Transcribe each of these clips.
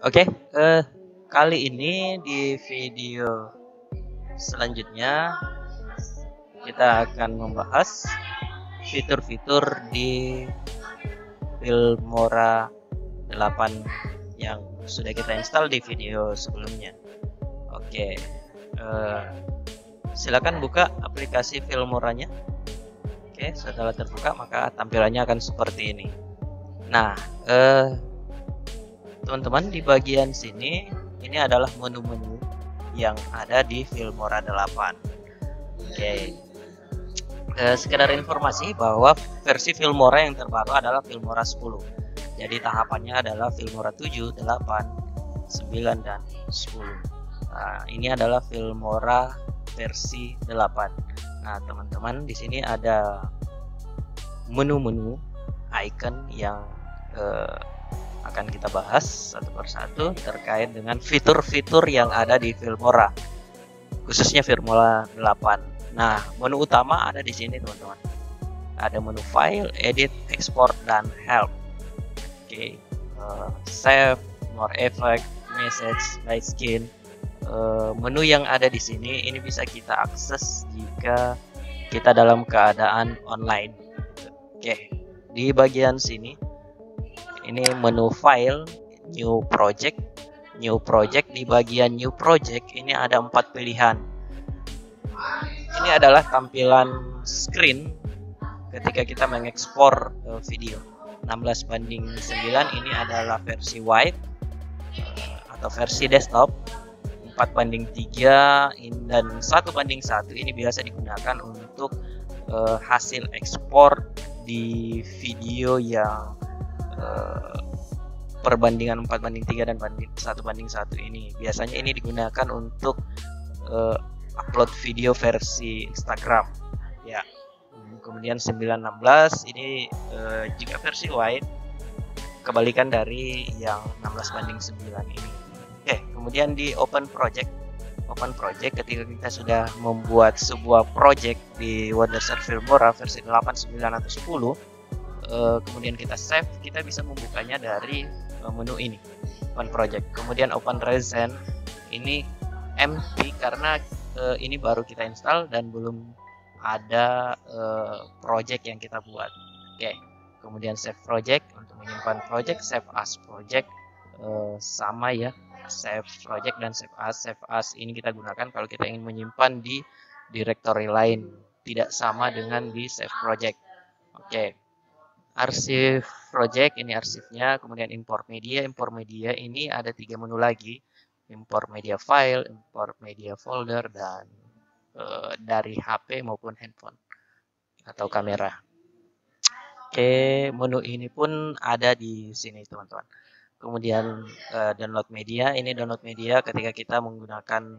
Oke, kali ini di video selanjutnya kita akan membahas fitur-fitur di Filmora 8 yang sudah kita install di video sebelumnya. Oke, silakan buka aplikasi Filmoranya. Oke, setelah terbuka maka tampilannya akan seperti ini. Nah, teman-teman, di bagian sini ini adalah menu-menu yang ada di Filmora 8. Oke, sekedar informasi bahwa versi Filmora yang terbaru adalah Filmora 10. Jadi tahapannya adalah Filmora 7, 8, 9 dan 10. Nah, ini adalah Filmora versi 8. Nah, teman-teman, di sini ada menu-menu icon yang akan kita bahas satu persatu terkait dengan fitur-fitur yang ada di Filmora, khususnya Filmora 8. Nah, menu utama ada di sini, teman-teman. Ada menu file, edit, export, dan help. Oke, save, more effect, message, light skin. Menu yang ada di sini ini bisa kita akses jika kita dalam keadaan online. Oke, di bagian sini ini menu file, new project. Di bagian new project ini ada 4 pilihan. Ini adalah tampilan screen ketika kita mengekspor video. 16:9 ini adalah versi wide atau versi desktop. 4:3 dan 1:1 ini biasa digunakan untuk hasil ekspor di video yang perbandingan 4:3 dan 1:1 ini. Biasanya ini digunakan untuk upload video versi Instagram ya. Kemudian 9:16 ini juga versi wide, kebalikan dari yang 16:9 ini. Oke, kemudian di open project ketika kita sudah membuat sebuah project di Wondershare Filmora versi 8, 9 atau 10, kemudian kita save, kita bisa membukanya dari menu ini, open project. Kemudian open recent ini empty karena ini baru kita install dan belum ada project yang kita buat. Oke, kemudian save project untuk menyimpan project, save as project sama ya, save project dan save as. Save as ini kita gunakan kalau kita ingin menyimpan di directory lain, tidak sama dengan di save project. Oke, arsip project ini arsipnya. Kemudian import media ini ada 3 menu lagi, import media file, import media folder, dan dari HP maupun handphone atau kamera. Oke, menu ini pun ada di sini, teman-teman. Kemudian download media, ini download media ketika kita menggunakan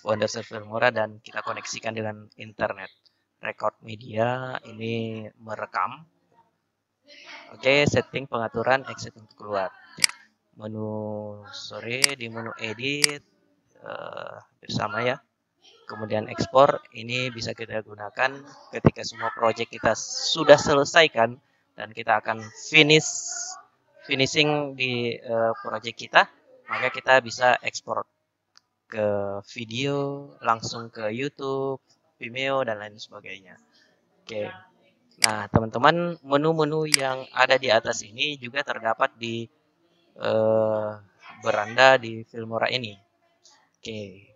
Wondershare Filmora dan kita koneksikan dengan internet. Record media ini merekam. Oke, setting pengaturan exit untuk keluar. Di menu edit bersama ya. Kemudian ekspor ini bisa kita gunakan ketika semua project kita sudah selesaikan dan kita akan finishing di project kita, maka kita bisa ekspor ke video, langsung ke YouTube, Vimeo, dan lain sebagainya. Oke. Nah, teman-teman, menu-menu yang ada di atas ini juga terdapat di beranda di Filmora ini. Oke,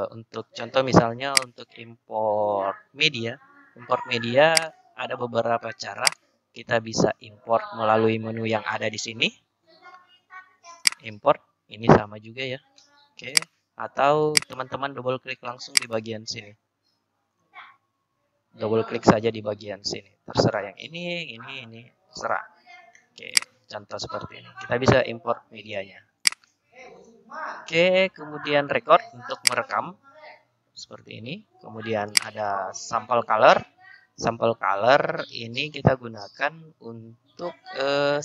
untuk contoh misalnya untuk import media ada beberapa cara. Kita bisa import melalui menu yang ada di sini. Import ini sama juga ya. Oke, atau teman-teman double klik langsung di bagian sini. Double klik saja di bagian sini. Terserah yang ini, terserah. Oke, contoh seperti ini. Kita bisa import medianya. Oke, kemudian record untuk merekam seperti ini. Kemudian ada sampel color. Sampel color ini kita gunakan untuk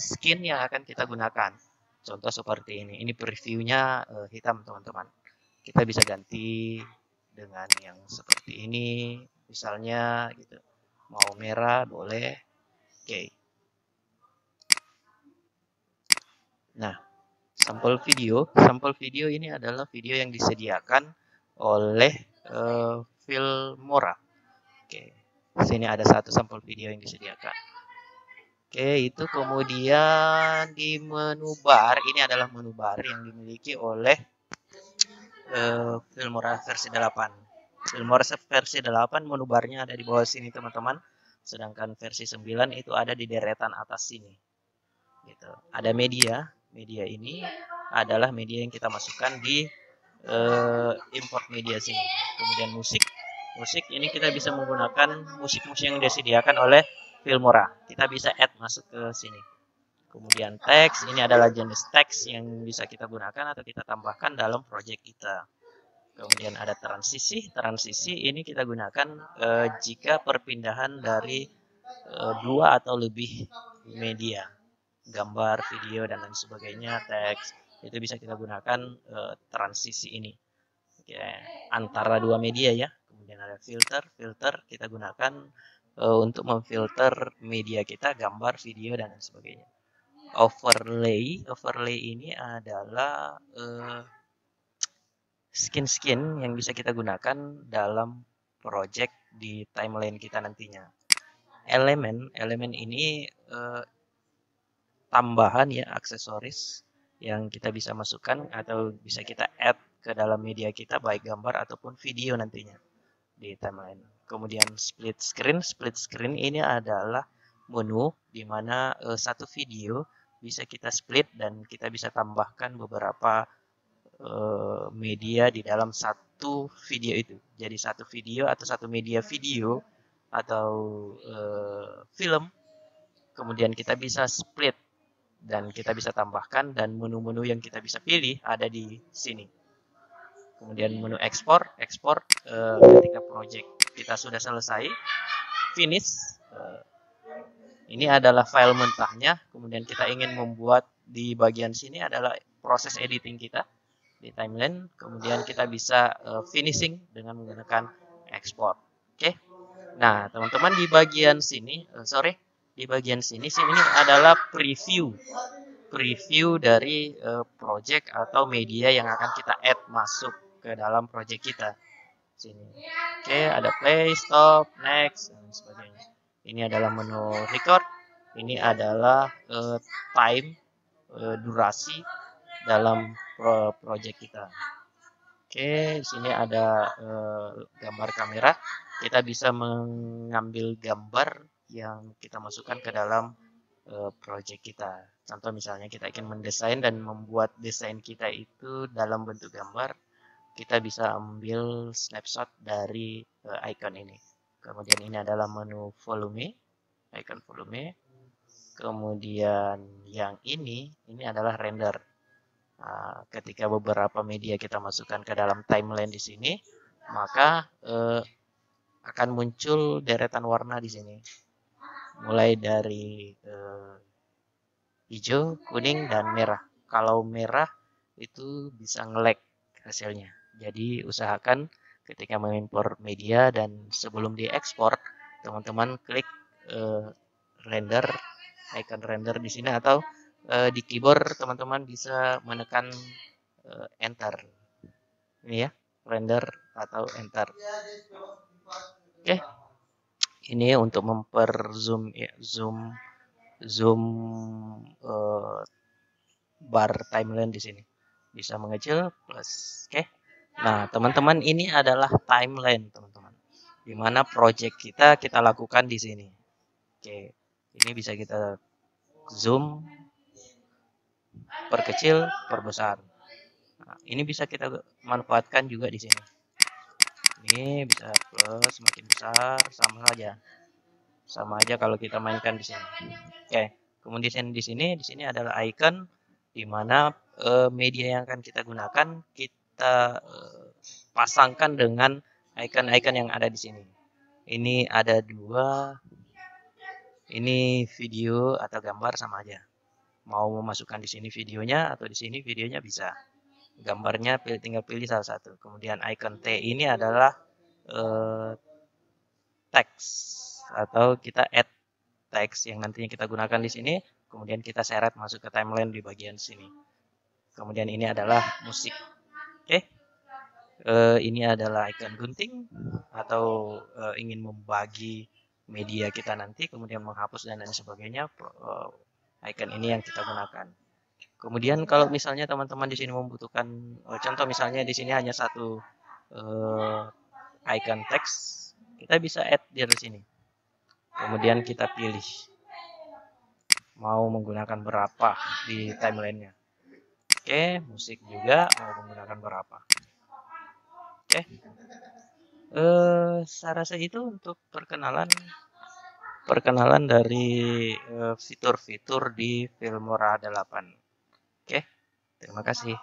skin yang akan kita gunakan. Contoh seperti ini. Ini previewnya hitam, teman-teman. Kita bisa ganti dengan yang seperti ini, misalnya gitu. Mau merah boleh. Oke. Nah, Sampel video ini adalah video yang disediakan oleh Filmora. Oke, sini ada satu sampel video yang disediakan. Oke, itu kemudian di menu bar, ini adalah menu bar yang dimiliki oleh Filmora versi 8. Filmora versi 8 menu barnya ada di bawah sini teman-teman. Sedangkan versi 9 itu ada di deretan atas sini. Gitu. Ada media. Media ini adalah media yang kita masukkan di import media sini. Kemudian musik. Musik ini kita bisa menggunakan musik-musik yang disediakan oleh Filmora. Kita bisa add masuk ke sini. Kemudian teks, ini adalah jenis teks yang bisa kita gunakan atau kita tambahkan dalam project kita. Kemudian ada transisi. Transisi ini kita gunakan jika perpindahan dari dua atau lebih media, gambar, video, dan lain sebagainya, teks, itu bisa kita gunakan transisi ini. Oke, antara dua media ya. Kemudian ada filter. Filter kita gunakan untuk memfilter media kita, gambar, video, dan lain sebagainya. Overlay ini adalah skin yang bisa kita gunakan dalam project di timeline kita nantinya. Elemen ini tambahan ya, aksesoris yang kita bisa masukkan atau bisa kita add ke dalam media kita, baik gambar ataupun video nantinya di timeline. Kemudian split screen ini adalah menu di mana satu video bisa kita split dan kita bisa tambahkan beberapa media di dalam satu video itu. Jadi satu video atau satu media video atau film, kemudian kita bisa split dan kita bisa tambahkan, dan menu-menu yang kita bisa pilih ada di sini. Kemudian menu ekspor ketika project kita sudah selesai, finish. Ini adalah file mentahnya. Kemudian kita ingin membuat di bagian sini adalah proses editing kita di timeline. Kemudian kita bisa finishing dengan menggunakan export. Oke. Nah, teman-teman di bagian sini, ini adalah preview dari project atau media yang akan kita add masuk ke dalam project kita. Sini. Oke, ada play, stop, next, dan sebagainya. Ini adalah menu record. Ini adalah time, durasi dalam project kita. Oke, di sini ada gambar kamera. Kita bisa mengambil gambar yang kita masukkan ke dalam project kita. Contoh misalnya kita ingin mendesain dan membuat desain kita itu dalam bentuk gambar. Kita bisa ambil snapshot dari icon ini. Kemudian ini adalah menu volume, icon volume. Kemudian yang ini adalah render. Nah, ketika beberapa media kita masukkan ke dalam timeline di sini, maka akan muncul deretan warna di sini. Mulai dari hijau, kuning, dan merah. Kalau merah itu bisa nge-lag hasilnya. Jadi usahakan ketika mengimpor media dan sebelum diekspor, teman-teman klik render, icon render di sini, atau di keyboard teman-teman bisa menekan enter. Ini ya, render atau enter. Oke. Ini untuk memperzoom ya, zoom bar timeline di sini. Bisa mengecil plus. Oke. Nah, teman-teman, ini adalah timeline, teman-teman. Di mana project kita lakukan di sini. Oke. Ini bisa kita zoom, perkecil, perbesar. Nah, ini bisa kita manfaatkan juga di sini. Ini bisa plus, semakin besar, sama aja kalau kita mainkan di sini. Oke. Kemudian di sini adalah icon di mana media yang akan kita gunakan kita pasangkan dengan icon-icon yang ada di sini. Ini ada dua. Ini video atau gambar sama aja. Mau memasukkan di sini videonya atau di sini videonya bisa. Gambarnya tinggal pilih salah satu. Kemudian icon T ini adalah teks atau kita add teks yang nantinya kita gunakan di sini. Kemudian kita seret masuk ke timeline di bagian sini. Kemudian ini adalah musik. Oke. Ini adalah icon gunting atau ingin membagi media kita nanti, kemudian menghapus dan lain sebagainya. Icon ini yang kita gunakan. Kemudian kalau misalnya teman-teman di sini membutuhkan contoh, misalnya di sini hanya satu icon teks, kita bisa add dari sini. Kemudian kita pilih mau menggunakan berapa di timelinenya. Oke, musik juga mau menggunakan berapa. Oke. Saya rasa itu untuk perkenalan dari fitur-fitur di Filmora 8. Oke, terima kasih.